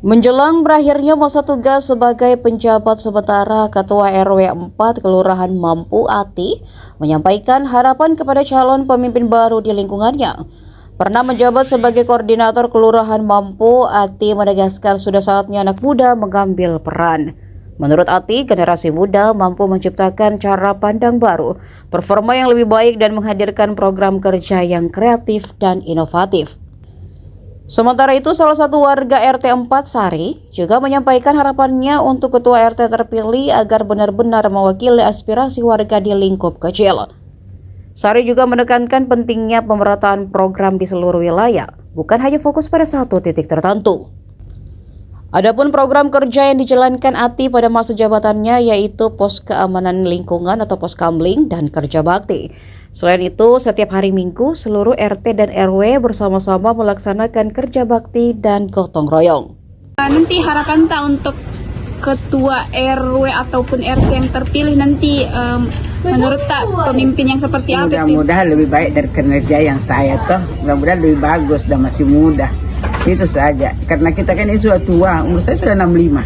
Menjelang berakhirnya masa tugas sebagai penjabat sementara, Ketua RW 4 Kelurahan Mampu Ati menyampaikan harapan kepada calon pemimpin baru di lingkungannya. Pernah menjabat sebagai koordinator Kelurahan Mampu, Ati menegaskan sudah saatnya anak muda mengambil peran. Menurut Ati, generasi muda mampu menciptakan cara pandang baru, performa yang lebih baik dan menghadirkan program kerja yang kreatif dan inovatif. Sementara itu, salah satu warga RT 4 Sari juga menyampaikan harapannya untuk ketua RT terpilih agar benar-benar mewakili aspirasi warga di lingkup kecil. Sari juga menekankan pentingnya pemerataan program di seluruh wilayah, bukan hanya fokus pada satu titik tertentu. Adapun program kerja yang dijalankan Ati pada masa jabatannya yaitu pos keamanan lingkungan atau poskamling dan kerja bakti. Selain itu, setiap hari Minggu, seluruh RT dan RW bersama-sama melaksanakan kerja bakti dan gotong royong. Nanti harapan tak untuk ketua RW ataupun RT yang terpilih nanti menurut tak pemimpin yang seperti apa? Mudah-mudahan lebih baik dari kinerja yang saya toh. Mudah-mudahan lebih bagus dan masih muda. Itu saja. Karena kita kan ini sudah tua, umur saya sudah 65.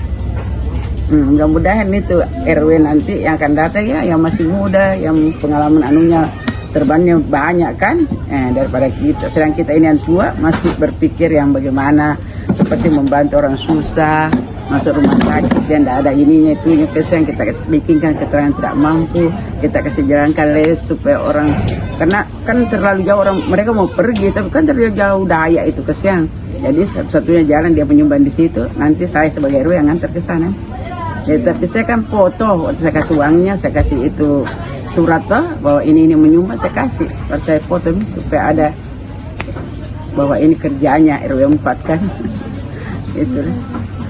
Mudah-mudahan itu RW nanti yang akan datang ya yang masih muda, yang pengalaman anunya terbangnya banyak kan, daripada kita. Sedang kita ini yang tua masih berpikir yang bagaimana seperti membantu orang susah masuk rumah sakit dan tidak ada ininya itunya, yang kita bikinkan keterangan tidak mampu, kita kasih jalankan les supaya orang, karena kan terlalu jauh orang mereka mau pergi tapi kan terlalu jauh daya itu kesian. Jadi satu-satunya jalan dia menyumbang di situ, nanti saya sebagai RW yang ngantar ke sana. Ya, tapi saya kan foto, saya kasih uangnya, saya kasih itu surat bahwa ini menyumbang, saya kasih, baru saya foto ini supaya ada bahwa ini kerjanya RW 4 kan. Itu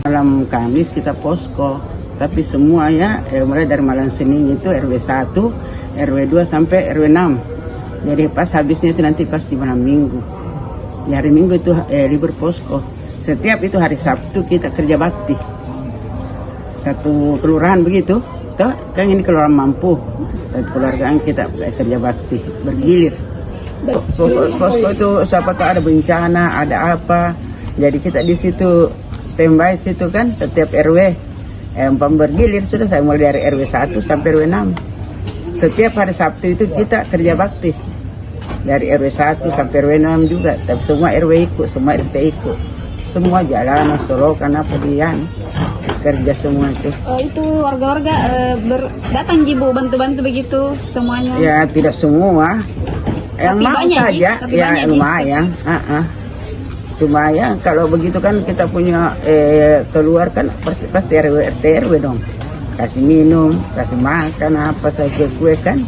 malam Kamis kita posko, tapi semua ya mulai dari malam Senin itu RW 1, RW 2 sampai RW 6. Jadi pas habisnya itu nanti pas di malam Minggu. Di hari Minggu itu libur posko. Setiap itu hari Sabtu kita kerja bakti. Satu kelurahan begitu. Toh, kan ini kelurahan Mampu. Dan keluargaan kita kerja bakti bergilir. Posko itu siapa tahu ada bencana, ada apa. Jadi kita di situ standby situ kan setiap RW. Bergilir sudah saya mulai dari RW 1 sampai RW 6. Setiap hari Sabtu itu kita kerja bakti. Dari RW 1 sampai RW 6 juga, tapi semua RW ikut, semua RT ikut. Semua jalan, sorokan apa dia kerja semua itu. Itu warga-warga datang Jibu bantu-bantu begitu semuanya. Ya tidak semua, yang mau saja, ya lumayan. Cuma ya kalau begitu kan kita punya keluar kan pasti RW RT RW dong, kasih minum, kasih makan apa saja kue kan.